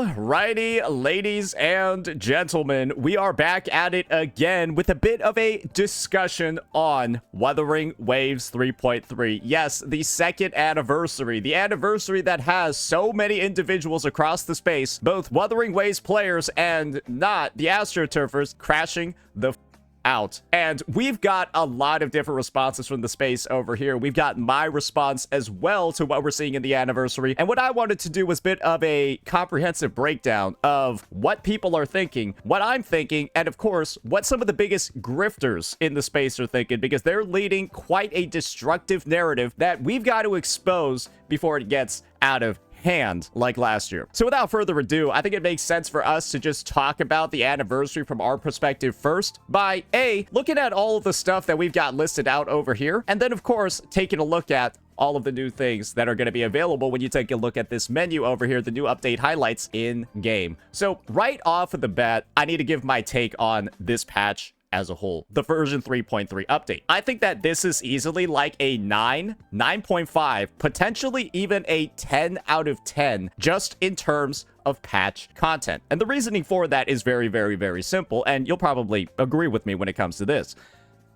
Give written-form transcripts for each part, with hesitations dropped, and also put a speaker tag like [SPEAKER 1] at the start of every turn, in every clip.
[SPEAKER 1] Alrighty, ladies and gentlemen, we are back at it again with a bit of a discussion on Wuthering Waves 3.3. Yes, the second anniversary, the anniversary that has so many individuals across the space, both Wuthering Waves players and not the AstroTurfers, crashing the out. And we've got a lot of different responses from the space over here. We've got my response as well to what we're seeing in the anniversary. And what I wanted to do was a bit of a comprehensive breakdown of what people are thinking, what I'm thinking, and of course, what some of the biggest grifters in the space are thinking, because they're leading quite a destructive narrative that we've got to expose before it gets out of hand like last year. So without further ado, I think it makes sense for us to just talk about the anniversary from our perspective first by looking at all of the stuff that we've got listed out over here, and then of course taking a look at all of the new things that are going to be available when you take a look at this menu over here, the new update highlights in game. So right off of the bat, I need to give my take on this patch as a whole, the version 3.3 update. I think that this is easily like a 9.5, potentially even a 10 out of 10, just in terms of patch content. And the reasoning for that is very, very, very simple, and you'll probably agree with me when it comes to this.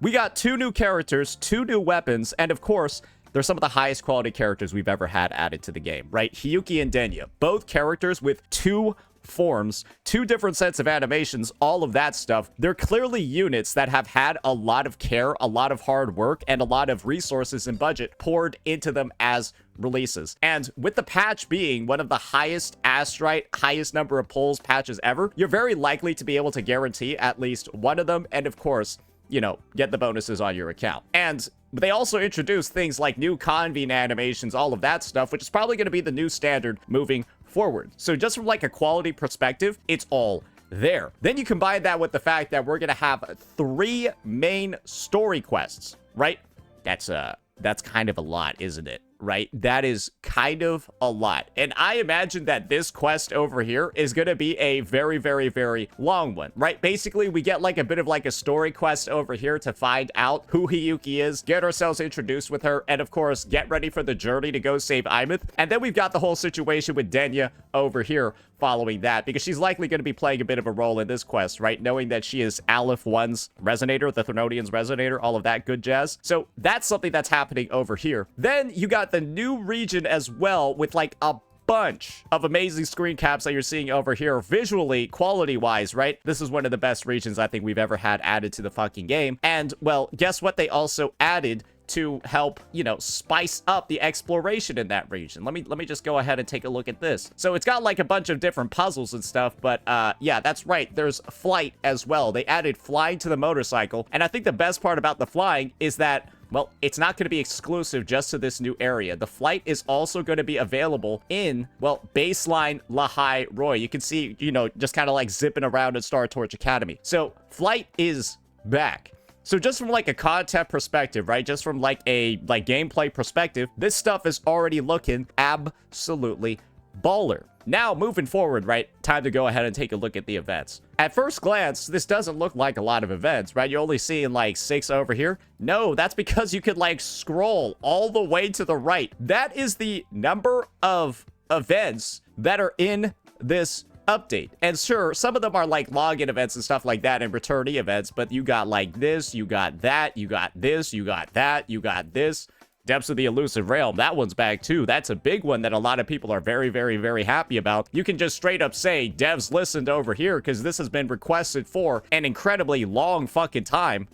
[SPEAKER 1] We got 2 new characters, 2 new weapons, and of course, they're some of the highest quality characters we've ever had added to the game, right? Hiyuki and Denya, both characters with 2 forms, 2 different sets of animations, all of that stuff. They're clearly units that have had a lot of care, a lot of hard work, and a lot of resources and budget poured into them as releases. And with the patch being one of the highest Astrite, highest number of pulls patches ever, you're very likely to be able to guarantee at least one of them, and of course, you know, get the bonuses on your account. And they also introduced things like new convene animations, all of that stuff, which is probably going to be the new standard moving forward. So just from like a quality perspective, it's all there. Then you combine that with the fact that we're going to have 3 main story quests, right? That's kind of a lot, isn't it? Right? That is kind of a lot. And I imagine that this quest over here is going to be a very, very, very long one, right? Basically, we get like a bit of like a story quest over here to find out who Hiyuki is, get ourselves introduced with her, and of course, get ready for the journey to go save Imith. And then we've got the whole situation with Denya over here following that, because she's likely going to be playing a bit of a role in this quest, right? Knowing that she is Aleph 1's Resonator, the Thronian's Resonator, all of that good jazz. So that's something that's happening over here. Then you got the new region as well with like a bunch of amazing screen caps that you're seeing over here visually, quality wise, right? This is one of the best regions I think we've ever had added to the fucking game. And well, guess what? They also added to help, you know, spice up the exploration in that region. Let me just go ahead and take a look at this. So it's got like a bunch of different puzzles and stuff, but yeah, that's right. There's flight as well. They added flying to the motorcycle. And I think the best part about the flying is that, well, it's not going to be exclusive just to this new area. The flight is also going to be available in, well, baseline Lahai Roy. You can see, you know, just kind of like zipping around at Star Torch Academy. So flight is back. So just from like a content perspective, right? Just from like a gameplay perspective, this stuff is already looking absolutely baller. Now, moving forward, right? Time to go ahead and take a look at the events. At first glance, this doesn't look like a lot of events, right? You're only seeing like 6 over here. No, that's because you could like scroll all the way to the right. That is the number of events that are in this update. And sure, some of them are like login events and stuff like that and returnee events, but you got like this, you got that, you got this, you got that, you got this. Depths of the Elusive Realm, that one's back too. That's a big one that a lot of people are very, very, very happy about. You can just straight up say, devs listened over here because this has been requested for an incredibly long fucking time.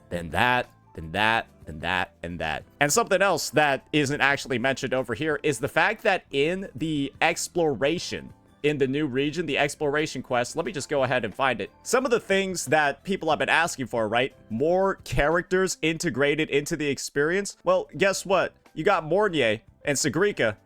[SPEAKER 1] Then that, then that, and that, and that. And something else that isn't actually mentioned over here is the fact that in the exploration, in the new region, the exploration quest, let me just go ahead and find it. Some of the things that people have been asking for, right? More characters integrated into the experience. Well, guess what? You got Mornier and Sagrika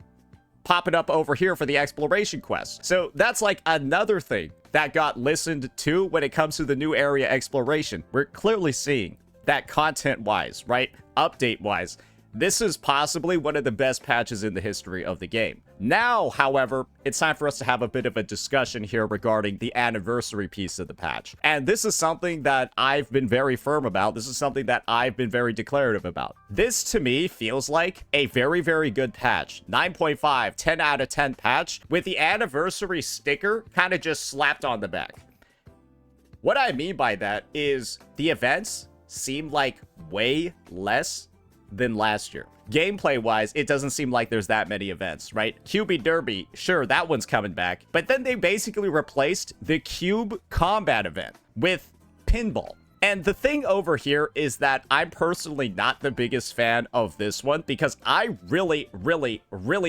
[SPEAKER 1] popping up over here for the exploration quest. So that's like another thing that got listened to when it comes to the new area exploration. We're clearly seeing that content-wise, right? Update-wise, This is possibly one of the best patches in the history of the game. Now, however, it's time for us to have a bit of a discussion here regarding the anniversary piece of the patch. And this is something that I've been very firm about. This is something that I've been very declarative about. This, to me, feels like a very, very good patch. 9.5, 10 out of 10 patch with the anniversary sticker kind of just slapped on the back. What I mean by that is the events seem like way less than last year. Gameplay-wise, it doesn't seem like there's that many events, right? QB Derby, sure, that one's coming back. But then they basically replaced the Cube Combat event with Pinball. And the thing over here is that I'm personally not the biggest fan of this one because I really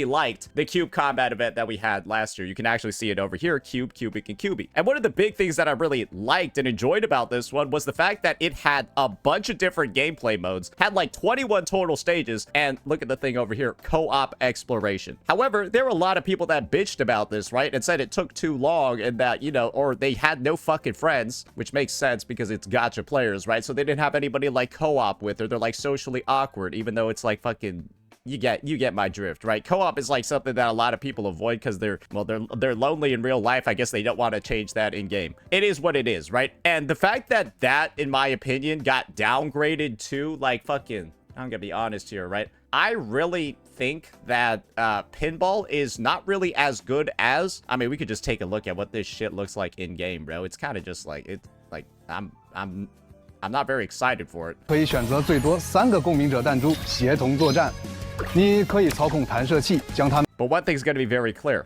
[SPEAKER 1] liked the Cube Combat event that we had last year. You can actually see it over here, Cube, Cubic, and Cubie. And one of the big things that I really liked and enjoyed about this one was the fact that it had a bunch of different gameplay modes, had like 21 total stages, and look at the thing over here, co-op exploration. However, there were a lot of people that bitched about this, right? And said it took too long and that, you know, or they had no fucking friends, which makes sense because it's gacha players, right? So they didn't have anybody like co-op with, or they're like socially awkward, even though it's like fucking, you get my drift, right? Co-op is like something that a lot of people avoid because they're lonely in real life. I guess they don't want to change that in game. It is what it is, right? And the fact that in my opinion got downgraded to like fucking, I'm gonna be honest here, right? I really think that pinball is not really as good as, I mean, we could just take a look at what this shit looks like in game, bro. It's kind of just like, it's like I'm not very excited for it.
[SPEAKER 2] 可以选择最多3个共鸣者弹珠协同作战，你可以操控弹射器将它们。
[SPEAKER 1] But one thing's going to be very clear.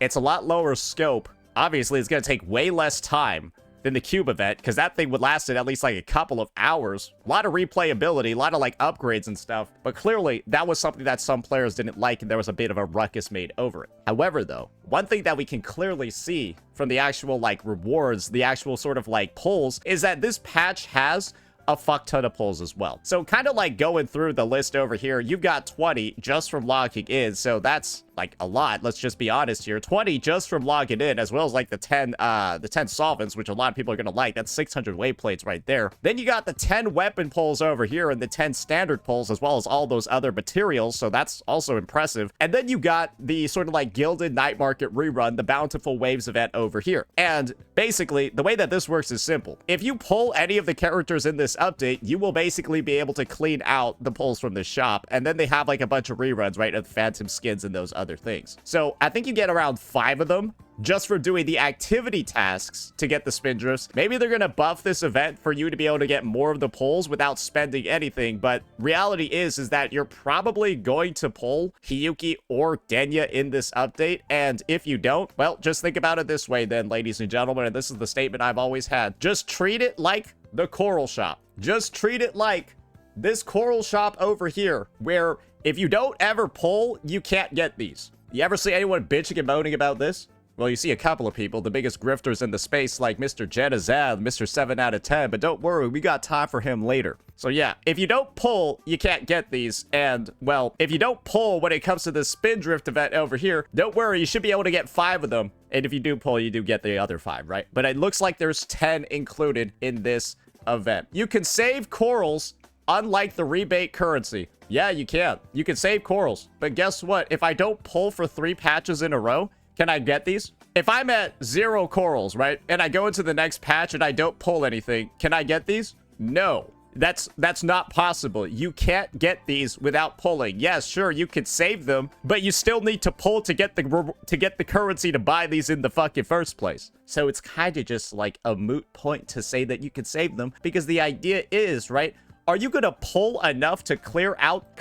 [SPEAKER 1] It's a lot lower scope. Obviously, it's going to take way less time than the Cube event, because that thing would last at least like a couple of hours. A lot of replayability, a lot of like upgrades and stuff. But clearly, that was something that some players didn't like, and there was a bit of a ruckus made over it. However, though, one thing that we can clearly see from the actual like rewards, the actual sort of like pulls, is that this patch has a fuck ton of pulls as well. So kind of like going through the list over here, you've got 20 just from logging in. So that's like a lot. Let's just be honest here. 20 just from logging in, as well as like the 10 solvents, which a lot of people are going to like. That's 600 weight plates right there. Then you got the 10 weapon pulls over here and the 10 standard pulls, as well as all those other materials. So that's also impressive. And then you got the sort of like Gilded Night Market rerun, the Bountiful Waves event over here. And basically, the way that this works is simple. If you pull any of the characters in this update, you will basically be able to clean out the pulls from the shop. And then they have like a bunch of reruns, right, of phantom skins and those other things. So I think you get around 5 of them just for doing the activity tasks to get the spin drifts. Maybe they're going to buff this event for you to be able to get more of the pulls without spending anything. But reality is that you're probably going to pull Hiyuki or Denya in this update. And if you don't, well, just think about it this way then, ladies and gentlemen. And this is the statement I've always had. Just treat it like the Coral Shop. Just treat it like this Coral Shop over here, where if you don't ever pull, you can't get these. You ever see anyone bitching and moaning about this? Well, you see a couple of people, the biggest grifters in the space, like Mr. Jenazad, Mr. 7 out of 10, but don't worry, we got time for him later. So yeah, if you don't pull, you can't get these, and, well, if you don't pull when it comes to the spin drift event over here, don't worry, you should be able to get 5 of them, and if you do pull, you do get the other 5, right? But it looks like there's 10 included in this event. You can save corals, unlike the rebate currency. Yeah, you can. You can save corals, but guess what? If I don't pull for 3 patches in a row, can I get these? If I'm at 0 corals, right, and I go into the next patch and I don't pull anything, can I get these? No. That's not possible. You can't get these without pulling. Yes, sure, you could save them, but you still need to pull to get the currency to buy these in the fucking first place. So it's kind of just like a moot point to say that you can save them, because the idea is, right, are you gonna pull enough to clear out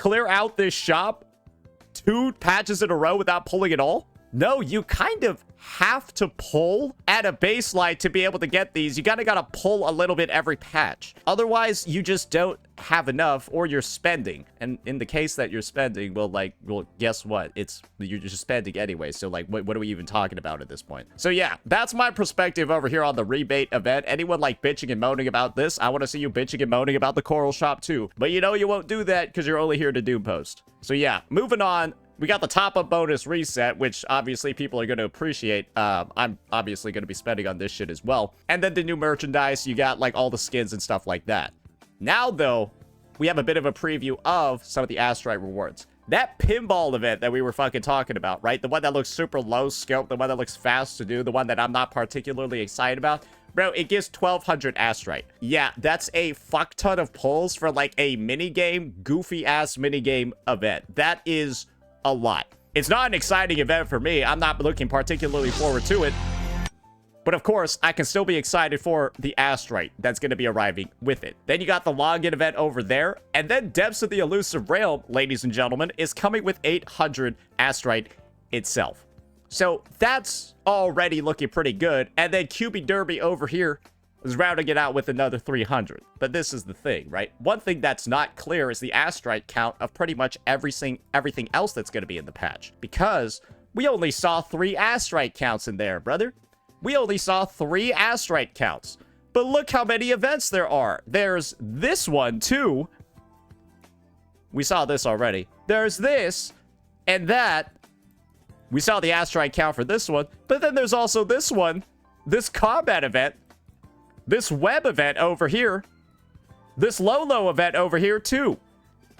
[SPEAKER 1] this shop 2 patches in a row without pulling at all? No, you kind of have to pull at a baseline to be able to get these. You gotta pull a little bit every patch. Otherwise, you just don't have enough, or you're spending. And in the case that you're spending, well, guess what? You're just spending anyway. So, like, what are we even talking about at this point? So, yeah, that's my perspective over here on the rebate event. Anyone, like, bitching and moaning about this, I want to see you bitching and moaning about the Coral Shop, too. But you know you won't do that because you're only here to Doom Post. So, yeah, moving on. We got the top-up bonus reset, which obviously people are going to appreciate. I'm obviously going to be spending on this shit as well. And then the new merchandise, you got like all the skins and stuff like that. Now, though, we have a bit of a preview of some of the asteroid rewards. That pinball event that we were fucking talking about, right? The one that looks super low scope, the one that looks fast to do, the one that I'm not particularly excited about. Bro, it gives 1,200 astrite. Yeah, that's a fuck ton of pulls for like a minigame, goofy-ass minigame event. That is a lot. It's not an exciting event for me. I'm not looking particularly forward to it. But of course, I can still be excited for the astrite that's going to be arriving with it. Then you got the login event over there. And then Depths of the Elusive Realm, ladies and gentlemen, is coming with 800 astrite itself. So that's already looking pretty good. And then QB Derby over here is rounding it out with another 300. But this is the thing, right? One thing that's not clear is the astrite count of pretty much everything else that's going to be in the patch. Because we only saw 3 astrite counts in there, brother. We only saw 3 astrite counts. But look how many events there are. There's this one, too. We saw this already. There's this and that. We saw the astrite count for this one. But then there's also this one. This combat event. This web event over here. This Lolo event over here, too.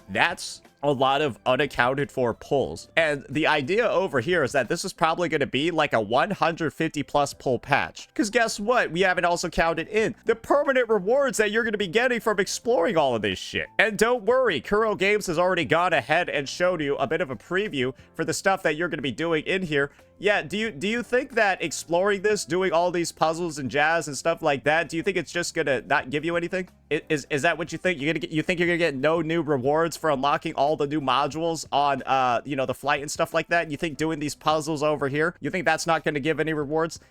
[SPEAKER 1] That's a lot of unaccounted for pulls. And the idea over here is that this is probably going to be like a 150 plus pull patch. Because guess what? We haven't also counted in the permanent rewards that you're going to be getting from exploring all of this shit. And don't worry, Kuro Games has already gone ahead and showed you a bit of a preview for the stuff that you're going to be doing in here. Yeah, do you think that exploring this, doing all these puzzles and jazz and stuff like that, do you think it's just gonna not give you anything? Is that what you think? You think you're gonna get no new rewards for unlocking all the new modules on you know, the flight and stuff like that? And you think doing these puzzles over here, you think that's not gonna give any rewards?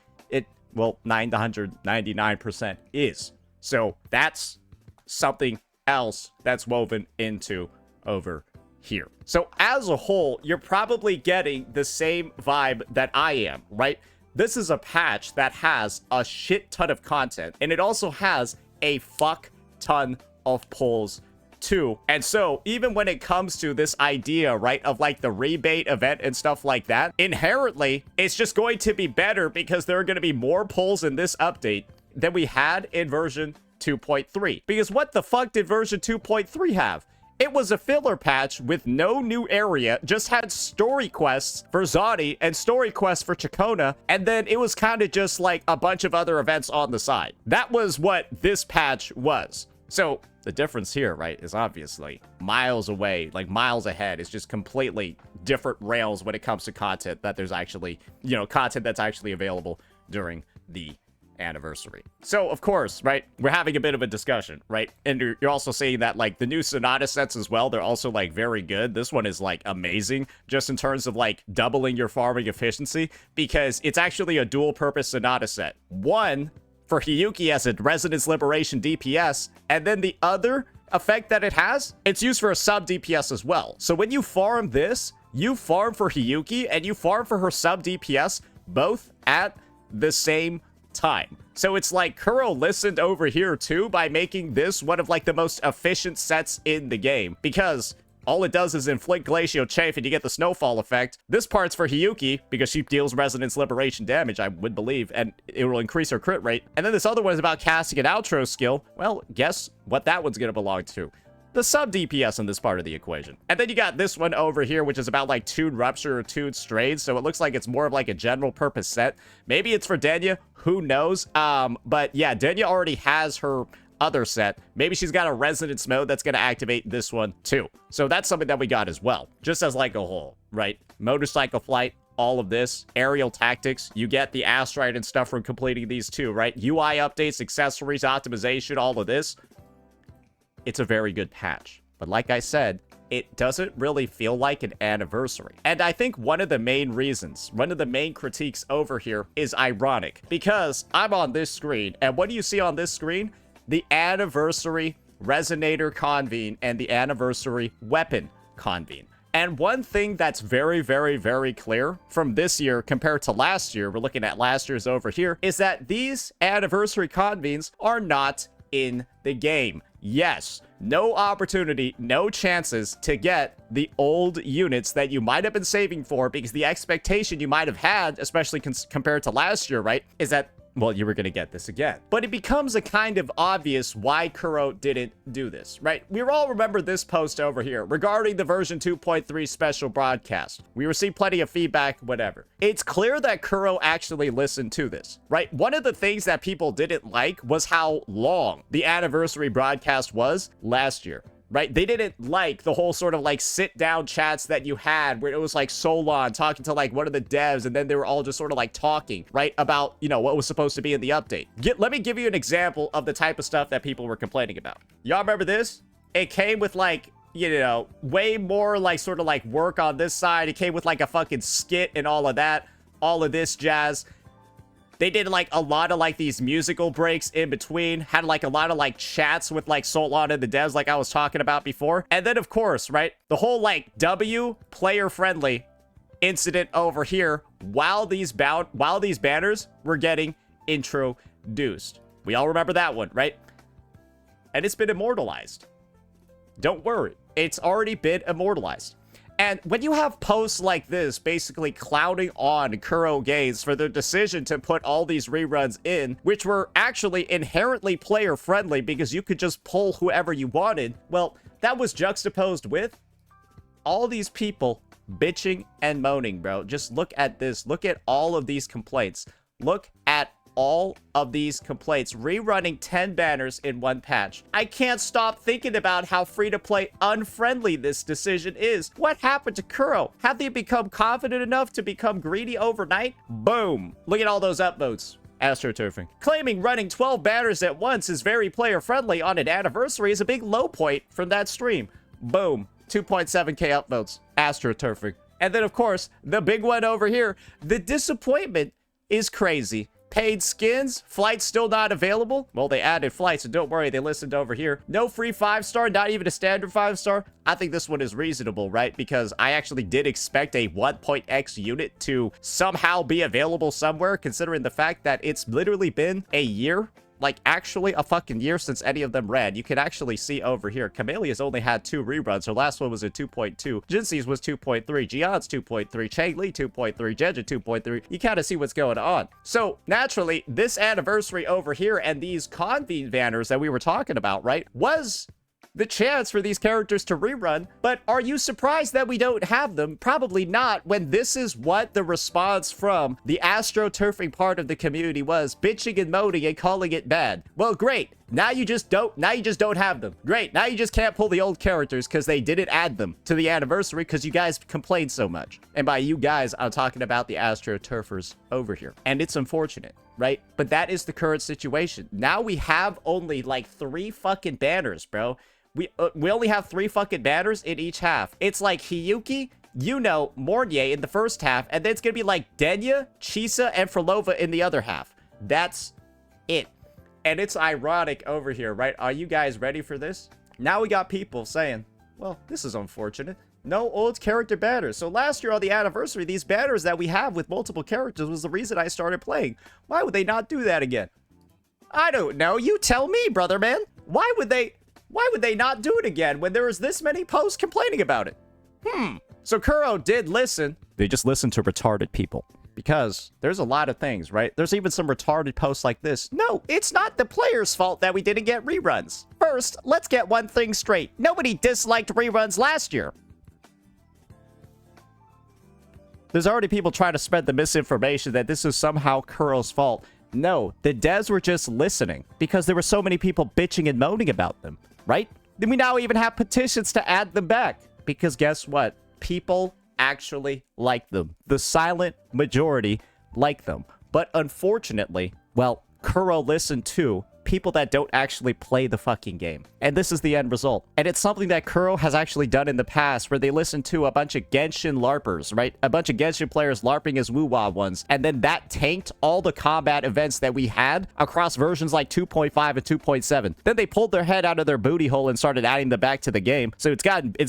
[SPEAKER 1] Well, 999% is. So that's something else that's woven into over here. So as a whole, you're probably getting the same vibe that I am, right? This is a patch that has a shit ton of content, and it also has a fuck ton of pulls too. And so even when it comes to this idea, right, of like the rebate event and stuff like that, inherently, it's just going to be better because there are going to be more pulls in this update than we had in version 2.3. Because what the fuck did version 2.3 have? It was a filler patch with no new area, just had story quests for Zodi and story quests for Chacona, and then it was kind of just like a bunch of other events on the side. That was what this patch was. So the difference here, right, is obviously miles away, like miles ahead. It's just completely different rails when it comes to content that there's actually, you know, content that's actually available during the anniversary. So of course, right, we're having a bit of a discussion, right? And you're also seeing that like the new Sonata sets as well, they're also like very good. This one is like amazing just in terms of like doubling your farming efficiency, because it's actually a dual purpose Sonata set. One for Hiyuki as a Resonance Liberation DPS, and then the other effect that it has, it's used for a sub DPS as well. So when you farm this, you farm for Hiyuki and you farm for her sub DPS both at the same time. So it's like Kuro listened over here too by making this one of like the most efficient sets in the game, because all it does is inflict glacial chafe and you get the snowfall effect. This part's for Hiyuki because she deals resonance liberation damage, I would believe, and it will increase her crit rate. And then this other one is about casting an outro skill. Well, guess what that one's gonna belong to? The sub DPS in this part of the equation. And then you got this one over here, which is about like Toon Rupture or Toon Strays. So it looks like it's more of like a general purpose set. Maybe it's for Denya, who knows? But yeah, Denya already has her other set. Maybe she's got a resonance mode that's going to activate this one too. So that's something that we got as well, just as like a whole, right? Motorcycle flight, all of this, aerial tactics, you get the astrite and stuff from completing these too, right? UI updates, accessories, optimization, all of this. It's a very good patch. But like I said, it doesn't really feel like an anniversary. And I think one of the main reasons, one of the main critiques over here is ironic, because I'm on this screen, and what do you see on this screen? The anniversary resonator convene and the anniversary weapon convene. And one thing that's very, very, very clear from this year compared to last year, we're looking at last year's over here, is that these anniversary convenes are not in the game. Yes, no opportunity, no chances to get the old units that you might have been saving for, because the expectation you might have had, especially compared to last year, right, is that well, you were going to get this again. But it becomes a kind of obvious why Kuro didn't do this, right? We all remember this post over here regarding the version 2.3 special broadcast. We received plenty of feedback, whatever. It's clear that Kuro actually listened to this, right? One of the things that people didn't like was how long the anniversary broadcast was last year. Right? They didn't like the whole sort of like sit down chats that you had where it was like Solon talking to like one of the devs and then they were all just sort of like talking, right? About, you know, what was supposed to be in the update. Let me give you an example of the type of stuff that people were complaining about. Y'all remember this? It came with like, you know, way more like sort of like work on this side. It came with like a fucking skit and all of that, all of this jazz. They did like a lot of like these musical breaks in between, had like a lot of like chats with like Solon and the devs like I was talking about before. And then of course, right, the whole like W player friendly incident over here while these banners were getting introduced. We all remember that one, right? And it's been immortalized. Don't worry, it's already been immortalized. And when you have posts like this basically clouding on Kuro Games for their decision to put all these reruns in, which were actually inherently player friendly because you could just pull whoever you wanted, well, that was juxtaposed with all these people bitching and moaning, bro. Just look at this. Look at all of these complaints. Look at all of these complaints. Rerunning 10 banners in one patch. I can't stop thinking about how free-to-play unfriendly this decision is. What happened to Kuro? Have they become confident enough to become greedy overnight? Boom. Look at all those upvotes. AstroTurfing. Claiming running 12 banners at once is very player-friendly on an anniversary is a big low point from that stream. Boom. 2.7k upvotes. AstroTurfing. And then, of course, the big one over here. The disappointment is crazy. Paid skins, flights still not available. Well, they added flights, so don't worry, they listened over here. No free 5-star, not even a standard 5-star. I think this one is reasonable, right? Because I actually did expect a 1.x unit to somehow be available somewhere, considering the fact that it's literally been a year. Like, actually a fucking year since any of them ran. You can actually see over here, Camellia's only had 2 reruns. Her last one was a 2.2. Jinxi's was 2.3. Jian's 2.3. Changli 2.3. Jeja 2.3. You kind of see what's going on. So, naturally, this anniversary over here and these convene banners that we were talking about, right, was the chance for these characters to rerun. But are you surprised that we don't have them? Probably not, when this is what the response from the AstroTurfing part of the community was, bitching and moaning and calling it bad. Well, great. Now you just don't have them. Great. Now you just can't pull the old characters because they didn't add them to the anniversary because you guys complained so much. And by you guys, I'm talking about the AstroTurfers over here. And it's unfortunate, right? But that is the current situation. Now we have only like 3 fucking banners, bro. We only have 3 fucking banners in each half. It's like Hiyuki, Yuno, Mornier in the first half, and then it's gonna be like Denya, Chisa, and Frolova in the other half. That's it. And it's ironic over here, right? Are you guys ready for this? Now we got people saying, well, this is unfortunate. No old character banners. So last year on the anniversary, these banners that we have with multiple characters was the reason I started playing. Why would they not do that again? I don't know. You tell me, brother man. Why would they not do it again when there was this many posts complaining about it? So Kuro did listen. They just listened to retarded people. Because there's a lot of things, right? There's even some retarded posts like this. No, it's not the player's fault that we didn't get reruns. First, let's get one thing straight. Nobody disliked reruns last year. There's already people trying to spread the misinformation that this is somehow Kuro's fault. No, the devs were just listening because there were so many people bitching and moaning about them, right? Then we now even have petitions to add them back because guess what? People actually like them. The silent majority like them. But unfortunately, well, Kuro listened to people that don't actually play the fucking game. And this is the end result. And it's something that Kuro has actually done in the past where they listened to a bunch of Genshin LARPers, right? A bunch of Genshin players LARPing as WuWa ones. And then that tanked all the combat events that we had across versions like 2.5 and 2.7. Then they pulled their head out of their booty hole and started adding them back to the game. So it's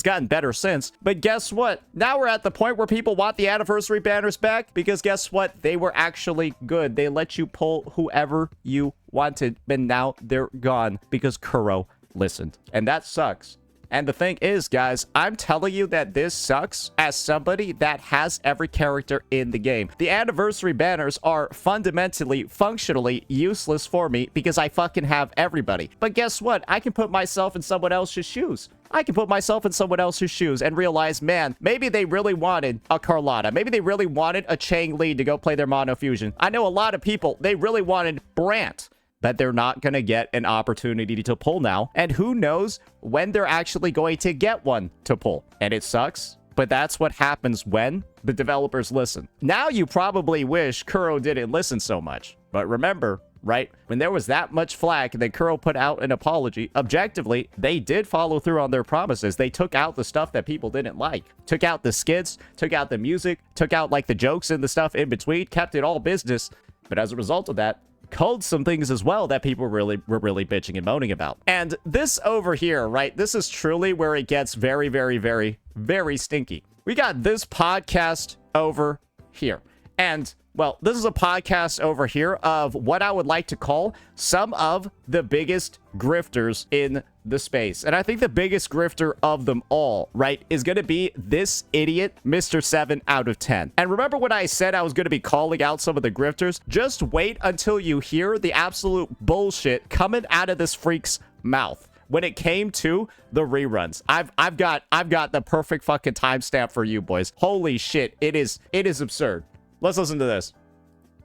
[SPEAKER 1] gotten better since. But guess what? Now we're at the point where people want the anniversary banners back because guess what? They were actually good. They let you pull whoever you wanted, but now they're gone because Kuro listened. And that sucks. And the thing is, guys, I'm telling you that this sucks as somebody that has every character in the game. The anniversary banners are functionally useless for me because I fucking have everybody. But guess what? I can put myself in someone else's shoes. I can put myself in someone else's shoes and realize, man, maybe they really wanted a Carlotta. Maybe they really wanted a Chang Li to go play their Mono Fusion. I know a lot of people, they really wanted Brant, but they're not going to get an opportunity to pull now. And who knows when they're actually going to get one to pull. And it sucks, but that's what happens when the developers listen. Now you probably wish Kuro didn't listen so much. But remember, right, when there was that much flack and then Kuro put out an apology, objectively, they did follow through on their promises. They took out the stuff that people didn't like. Took out the skits, took out the music, took out like the jokes and the stuff in between, kept it all business. But as a result of that, culled some things as well that people were really bitching and moaning about. And this over here, right, this is truly where it gets very, very, very, very stinky. We got this podcast over here. And, well, this is a podcast over here of what I would like to call some of the biggest grifters in the space. And I think the biggest grifter of them all, right, is going to be this idiot, Mr. 7 out of 10. And remember when I said I was going to be calling out some of the grifters? Just wait until you hear the absolute bullshit coming out of this freak's mouth when it came to the reruns. I've got the perfect fucking timestamp for you boys. Holy shit, it is absurd. Let's listen to this.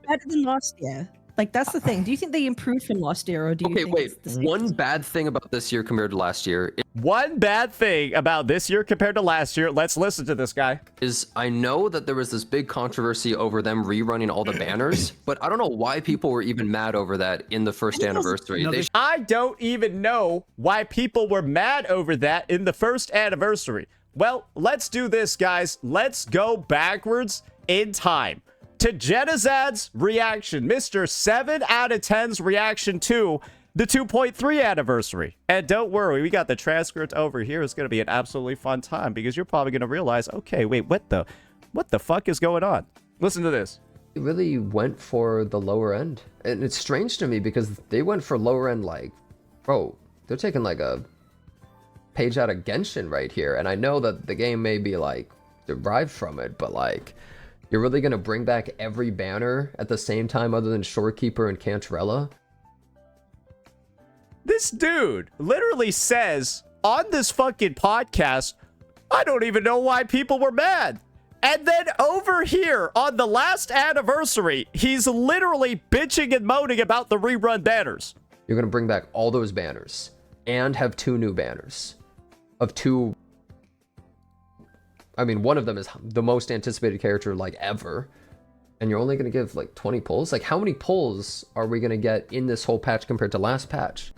[SPEAKER 3] Better than last year. Like, that's the thing. Do you think they improved from last year, or do you think
[SPEAKER 4] wait.
[SPEAKER 3] it's the same?
[SPEAKER 4] One bad thing about this year compared to last year
[SPEAKER 1] One bad thing about this year compared to last year. Let's listen to this guy.
[SPEAKER 4] is I know that there was this big controversy over them rerunning all the banners, but I don't know why people were even mad over that in the first anniversary.
[SPEAKER 1] I don't even know why people were mad over that in the first anniversary. Well, let's do this, guys. Let's go backwards in time to Genazad's reaction, Mr. 7 out of 10's reaction to the 2.3 anniversary. And don't worry, we got the transcript over here. It's going to be an absolutely fun time because you're probably going to realize, okay, wait, what the fuck is going on? Listen to this.
[SPEAKER 4] They really went for the lower end. And it's strange to me because they went for lower end like, bro, they're taking like a page out of Genshin right here. And I know that the game may be like derived from it, but like, you're really going to bring back every banner at the same time other than Shorekeeper and Cantarella?
[SPEAKER 1] This dude literally says on this fucking podcast, I don't even know why people were mad. And then over here on the last anniversary, he's literally bitching and moaning about the rerun banners.
[SPEAKER 4] You're going to bring back all those banners and have 2 new banners of 2. I mean, one of them is the most anticipated character like ever. And you're only going to give like 20 pulls? Like, how many pulls are we going to get in this whole patch compared to last patch?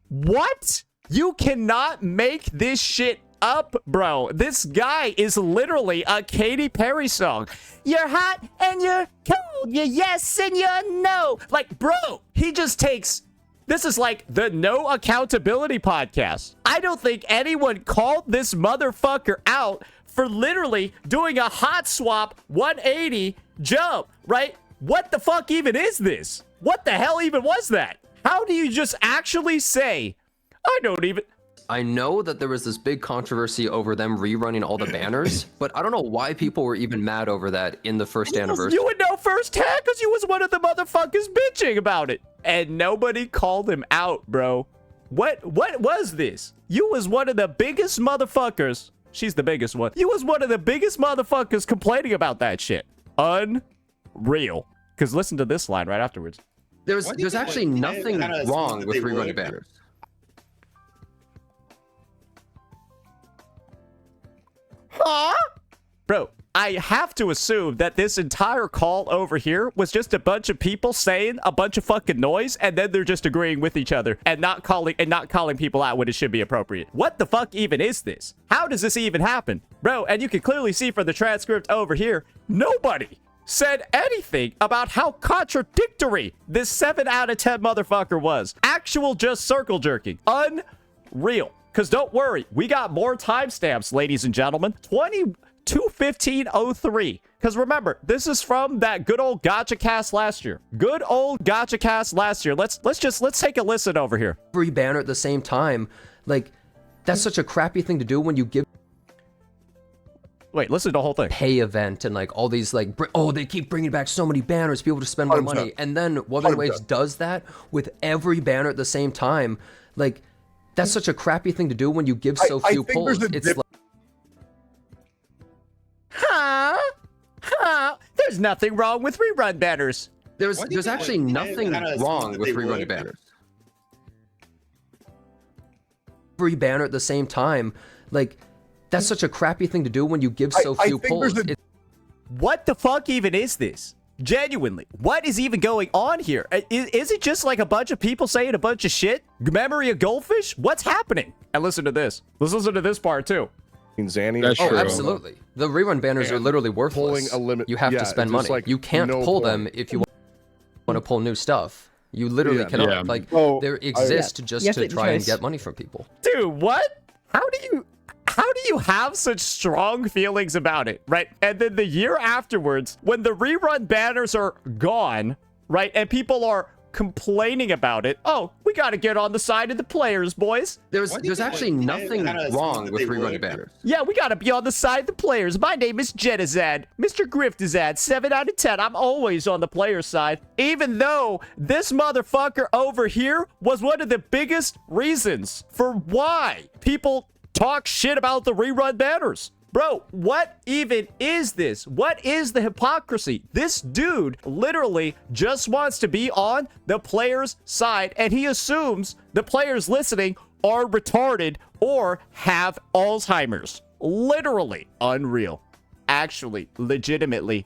[SPEAKER 1] What? You cannot make this shit up, bro. This guy is literally a Katy Perry song. You're hot and you're cold. You're yes and you're no. Like, bro, he just takes... This is like the no accountability podcast. I don't think anyone called this motherfucker out for literally doing a hot swap 180 jump, right? What the fuck even is this? What the hell even was that? How do you just actually say, I don't even...
[SPEAKER 4] I know that there was this big controversy over them rerunning all the banners, but I don't know why people were even mad over that in the first anniversary.
[SPEAKER 1] You would know firsthand because you was one of the motherfuckers bitching about it. And nobody called him out, bro. What was this? You was one of the biggest motherfuckers. She's the biggest one. You was one of the biggest motherfuckers complaining about that shit. Unreal. Because listen to this line right afterwards.
[SPEAKER 4] There's actually nothing wrong with rerunning banners.
[SPEAKER 1] Huh? Bro, I have to assume that this entire call over here was just a bunch of people saying a bunch of fucking noise, and then they're just agreeing with each other and not calling people out when it should be appropriate. What the fuck even is this? How does this even happen? Bro, and you can clearly see from the transcript over here, nobody said anything about how contradictory this 7 out of 10 motherfucker was. Actual just circle jerking. Unreal. Because don't worry, we got more timestamps, ladies and gentlemen. 22/15/03. Because remember, this is from that good old gotcha cast last year. Good old gotcha cast last year. Let's take a listen over here.
[SPEAKER 4] Every banner at the same time, like, That's such a crappy thing to do when you give
[SPEAKER 1] Wait, listen to the whole thing.
[SPEAKER 4] pay event and like all these like they keep bringing back so many banners, people to spend more
[SPEAKER 5] 100%.
[SPEAKER 4] money, and then Wuthering Waves does that with every banner at the same time. Like that's such a crappy thing to do when you give so few
[SPEAKER 5] think
[SPEAKER 4] pulls.
[SPEAKER 5] there's a
[SPEAKER 4] It's like,
[SPEAKER 1] There's nothing wrong with rerun banners.
[SPEAKER 4] there's actually nothing wrong with rerun banners. Every banner at the same time, like that's such a crappy thing to do when you give so few pulls.
[SPEAKER 1] What the fuck even is this? Genuinely, what is even going on here? Is it just like a bunch of people saying a bunch of shit? Memory of goldfish? What's happening? And listen to this. Let's listen to this part too.
[SPEAKER 5] Zanny.
[SPEAKER 6] That's
[SPEAKER 4] Oh,
[SPEAKER 6] true.
[SPEAKER 4] absolutely. The rerun banners are literally worthless.
[SPEAKER 5] pulling a limit-
[SPEAKER 4] You have
[SPEAKER 5] yeah,
[SPEAKER 4] to spend
[SPEAKER 5] just
[SPEAKER 4] money.
[SPEAKER 5] like
[SPEAKER 4] You can't
[SPEAKER 5] no
[SPEAKER 4] pull
[SPEAKER 5] point.
[SPEAKER 4] them if you want to pull new stuff. You literally
[SPEAKER 5] Yeah.
[SPEAKER 4] cannot.
[SPEAKER 6] Yeah.
[SPEAKER 4] Like
[SPEAKER 5] Oh,
[SPEAKER 4] they exist just
[SPEAKER 3] You have
[SPEAKER 4] to
[SPEAKER 3] to
[SPEAKER 4] try and
[SPEAKER 3] choice.
[SPEAKER 4] get money from people.
[SPEAKER 1] Dude, what? How do you have such strong feelings about it, right? And then the year afterwards, when the rerun banners are gone, right, and people are complaining about it, oh, we got to get on the side of the players, boys.
[SPEAKER 4] There's actually nothing wrong with rerun banners.
[SPEAKER 1] Yeah, we got to be on the side of the players. My name is Jetazad. Mr. Griftazad, 7 out of 10. I'm always on the players' side. Even though this motherfucker over here was one of the biggest reasons for why people talk shit about the rerun banners. Bro, what even is this? What is the hypocrisy? This dude literally just wants to be on the player's side, and he assumes the players listening are retarded or have Alzheimer's. Literally unreal. Actually, legitimately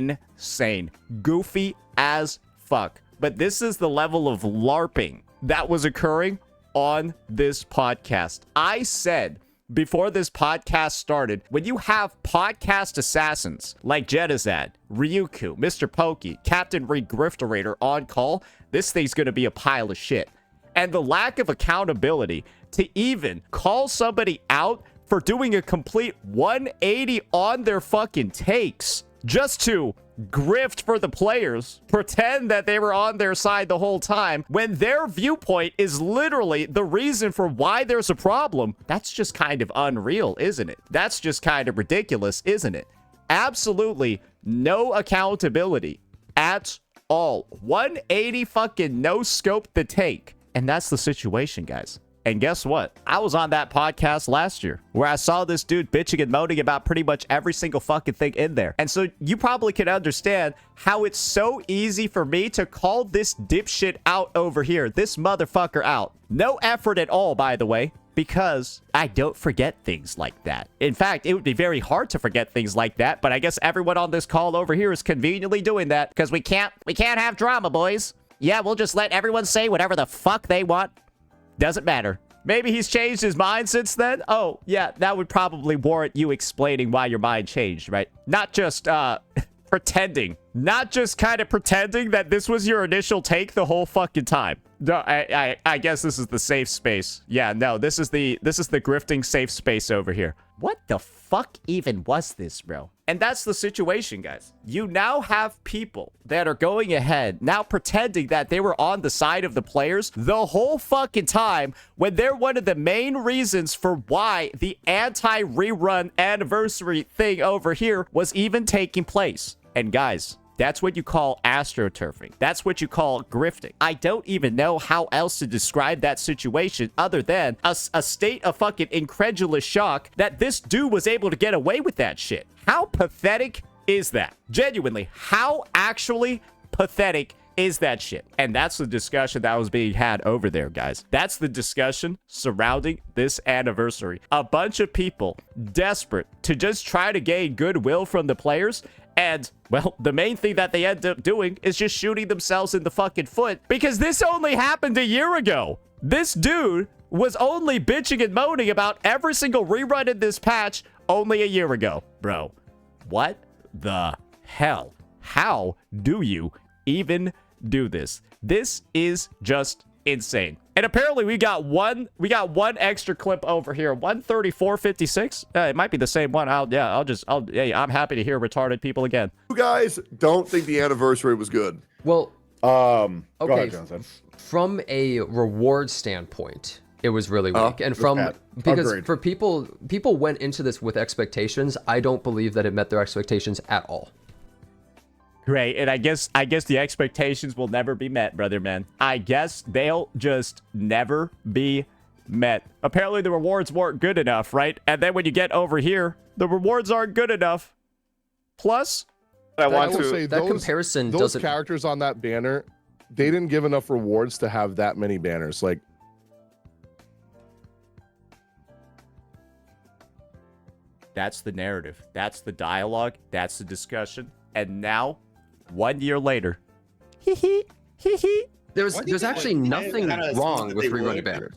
[SPEAKER 1] insane. Goofy as fuck. But this is the level of LARPing that was occurring on this podcast. I said before this podcast started, when you have podcast assassins like Jetazad, Ryuku, Mr. Pokey, Captain Regrifterator on call, this thing's gonna be a pile of shit. And the lack of accountability to even call somebody out for doing a complete 180 on their fucking takes just to grift for the players, pretend that they were on their side the whole time, when their viewpoint is literally the reason for why there's a problem. That's just kind of unreal, isn't it? That's just kind of ridiculous, isn't it? Absolutely no accountability at all. 180 fucking no scope the take. And that's the situation, guys. And guess what? I was on that podcast last year where I saw this dude bitching and moaning about pretty much every single fucking thing in there. And so you probably can understand how it's so easy for me to call this dipshit out over here, this motherfucker out. No effort at all, by the way, because I don't forget things like that. In fact, it would be very hard to forget things like that, but I guess everyone on this call over here is conveniently doing that because we can't have drama, boys. Yeah, we'll just let everyone say whatever the fuck they want. Doesn't matter. Maybe he's changed his mind since then. Oh, yeah, that would probably warrant you explaining why your mind changed, right? Not just, pretending. Not just kind of pretending that this was your initial take the whole fucking time. No, I guess this is the safe space. Yeah, no, this is the grifting safe space over here. What the fuck even was this, bro? And that's the situation, guys. You now have people that are going ahead, now pretending that they were on the side of the players the whole fucking time when they're one of the main reasons for why the anti-rerun anniversary thing over here was even taking place. And guys, that's what you call astroturfing. That's what you call grifting. I don't even know how else to describe that situation other than a state of fucking incredulous shock that this dude was able to get away with that shit. How pathetic is that? Genuinely, how actually pathetic is that shit? And that's the discussion that was being had over there, guys. That's the discussion surrounding this anniversary. A bunch of people desperate to just try to gain goodwill from the players. And, well, the main thing that they end up doing is just shooting themselves in the fucking foot because this only happened a year ago. This dude was only bitching and moaning about every single rerun in this patch only a year ago. Bro, what the hell? How do you even do this? This is just insane. And apparently we got one extra clip over here, 134.56. It might be the same one. I'm happy to hear retarded people again.
[SPEAKER 5] You guys don't think the anniversary was good.
[SPEAKER 4] Well,
[SPEAKER 5] Go
[SPEAKER 4] okay,
[SPEAKER 5] ahead, Jonathan.
[SPEAKER 4] from a reward standpoint, It was really
[SPEAKER 5] Oh,
[SPEAKER 4] weak. And
[SPEAKER 5] it was
[SPEAKER 4] from
[SPEAKER 5] bad.
[SPEAKER 4] because
[SPEAKER 5] Agreed.
[SPEAKER 4] for people went into this with expectations. I don't believe that it met their expectations at all.
[SPEAKER 1] Great, and I guess the expectations will never be met, brother man. I guess they'll just never be met. Apparently the rewards weren't good enough, right? And then when you get over here, the rewards aren't good enough. Plus,
[SPEAKER 5] I want
[SPEAKER 6] will
[SPEAKER 5] to
[SPEAKER 6] say
[SPEAKER 4] That comparison
[SPEAKER 6] those
[SPEAKER 4] doesn't.
[SPEAKER 6] characters on that banner, they didn't give enough rewards to have that many banners. Like,
[SPEAKER 1] that's the narrative. That's the dialogue. That's the discussion. And now, 1 year later, hee hee, hee hee.
[SPEAKER 4] There's actually nothing wrong with rerunning banners.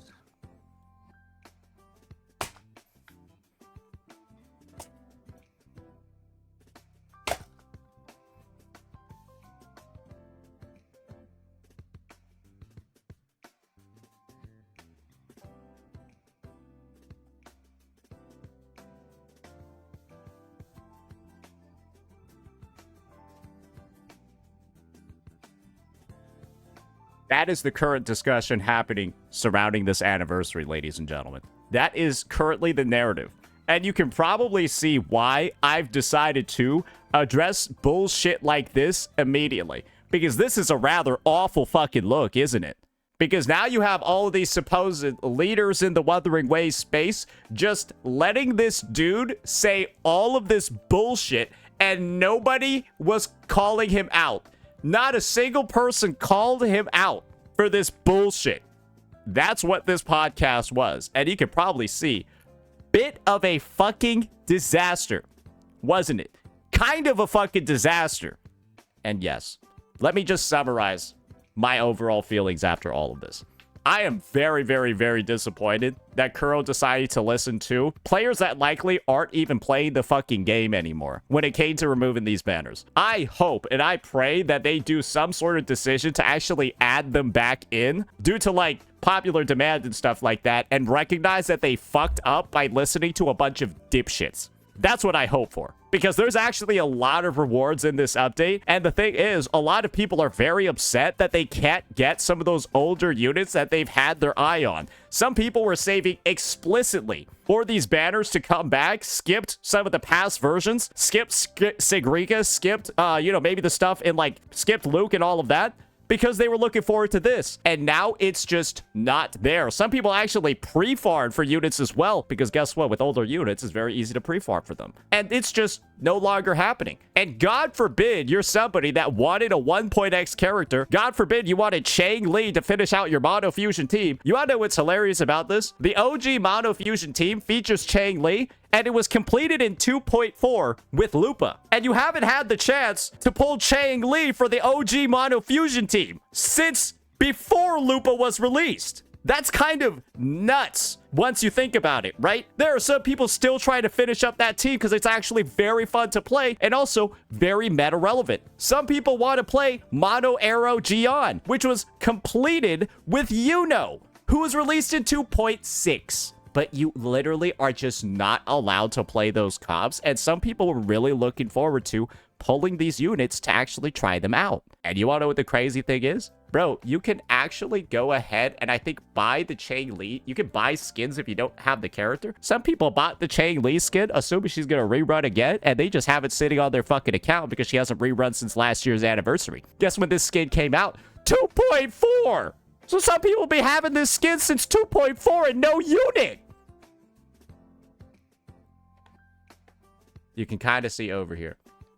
[SPEAKER 1] That is the current discussion happening surrounding this anniversary, ladies and gentlemen. That is currently the narrative. And you can probably see why I've decided to address bullshit like this immediately. Because this is a rather awful fucking look, isn't it? Because now you have all of these supposed leaders in the Wuthering Waves space just letting this dude say all of this bullshit and nobody was calling him out. Not a single person called him out for this bullshit. That's what this podcast was. And you can probably see, bit of a fucking disaster, wasn't it? Kind of a fucking disaster. And yes, let me just summarize my overall feelings after all of this. I am very, very, very disappointed that Kuro decided to listen to players that likely aren't even playing the fucking game anymore when it came to removing these banners. I hope and I pray that they do some sort of decision to actually add them back in due to like popular demand and stuff like that and recognize that they fucked up by listening to a bunch of dipshits. That's what I hope for. Because there's actually a lot of rewards in this update. And the thing is, a lot of people are very upset that they can't get some of those older units that they've had their eye on. Some people were saving explicitly for these banners to come back, skipped some of the past versions, skipped Sigrika, skipped, maybe the stuff in like, skipped Luke and all of that. Because they were looking forward to this. And now it's just not there. Some people actually pre-farmed for units as well. Because guess what? With older units, it's very easy to pre-farm for them. And it's just no longer happening. And God forbid you're somebody that wanted a 1.x character. God forbid you wanted Chang Li to finish out your Mono Fusion team. You want to know what's hilarious about this? The OG Mono Fusion team features Chang Li. And it was completed in 2.4 with Lupa. And you haven't had the chance to pull Chang Li for the OG Mono Fusion team since before Lupa was released. That's kind of nuts once you think about it, right? There are some people still trying to finish up that team because it's actually very fun to play and also very meta relevant. Some people want to play Mono Arrow Gion, which was completed with Yuno, who was released in 2.6. But you literally are just not allowed to play those comps. And some people were really looking forward to pulling these units to actually try them out. And you want to know what the crazy thing is? Bro, you can actually go ahead and I think buy the Chang Li. You can buy skins if you don't have the character. Some people bought the Chang Li skin, assuming she's going to rerun again. And they just have it sitting on their fucking account because she hasn't rerun since last year's anniversary. Guess when this skin came out? 2.4! So some people be having this skin since 2.4 and no unit. You can kind of see over here.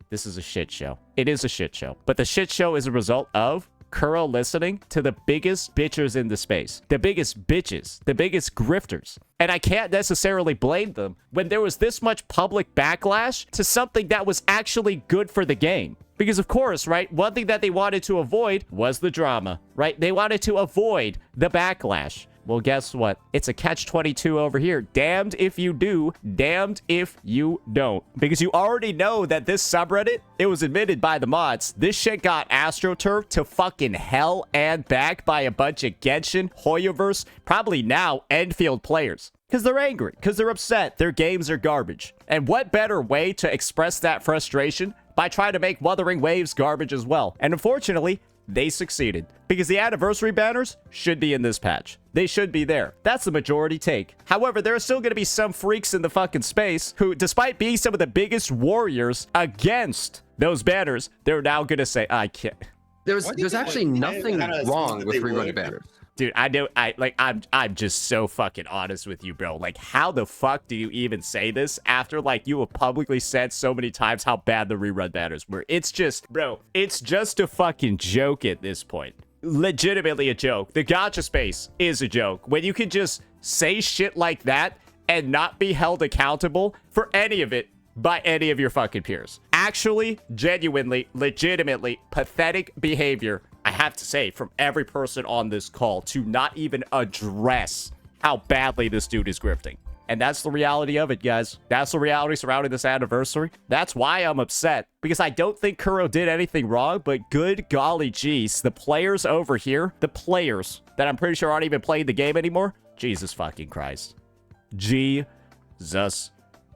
[SPEAKER 1] This is a shit show. It is a shit show. But the shit show is a result of Kuro listening to the biggest bitchers in the space. The biggest bitches. The biggest grifters. And I can't necessarily blame them when there was this much public backlash to something that was actually good for the game. Because of course, right, one thing that they wanted to avoid was the drama, right? They wanted to avoid the backlash. Well, guess what? It's a catch-22 over here. Damned if you do, damned if you don't. Because you already know that this subreddit, it was admitted by the mods, this shit got AstroTurf to fucking hell and back by a bunch of Genshin, Hoyoverse, probably now Enfield players. Because they're angry, because they're upset, their games are garbage. And what better way to express that frustration by trying to make Wuthering Waves garbage as well? And unfortunately, they succeeded. Because the anniversary banners should be in this patch. They should be there. That's the majority take. However, there are still going to be some freaks in the fucking space who, despite being some of the biggest warriors against those banners, they're now going to say, I can't.
[SPEAKER 4] There's actually nothing wrong with rerunning banners.
[SPEAKER 1] Dude, I know, I'm just so fucking honest with you, bro. Like, how the fuck do you even say this after, like, you have publicly said so many times how bad the rerun banners were? It's just, bro, it's just a fucking joke at this point. Legitimately a joke. The gacha space is a joke. When you can just say shit like that and not be held accountable for any of it by any of your fucking peers. Actually, genuinely, legitimately pathetic behavior, I have to say, from every person on this call to not even address how badly this dude is grifting. And that's the reality of it, guys. That's the reality surrounding this anniversary. That's why I'm upset, because I don't think Kuro did anything wrong, but good golly geez, the players over here, the players that I'm pretty sure aren't even playing the game anymore, Jesus fucking Christ. Jesus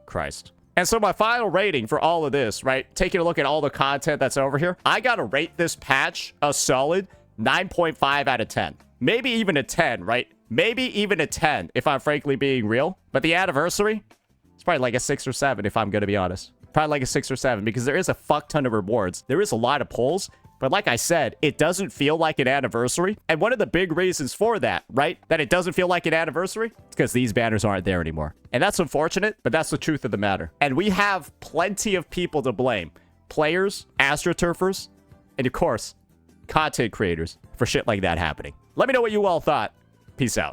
[SPEAKER 1] Christ. And so my final rating for all of this, right, taking a look at all the content that's over here, I gotta rate this patch a solid 9.5 out of 10. Maybe even a 10, right? Maybe even a 10, if I'm frankly being real. But the anniversary, it's probably like a 6 or 7, if I'm gonna be honest. Probably like a 6 or 7, because there is a fuck ton of rewards. There is a lot of pulls. But like I said, it doesn't feel like an anniversary. And one of the big reasons for that, right, that it doesn't feel like an anniversary, is because these banners aren't there anymore. And that's unfortunate, but that's the truth of the matter. And we have plenty of people to blame. Players, astroturfers, and of course, content creators for shit like that happening. Let me know what you all thought. Peace out.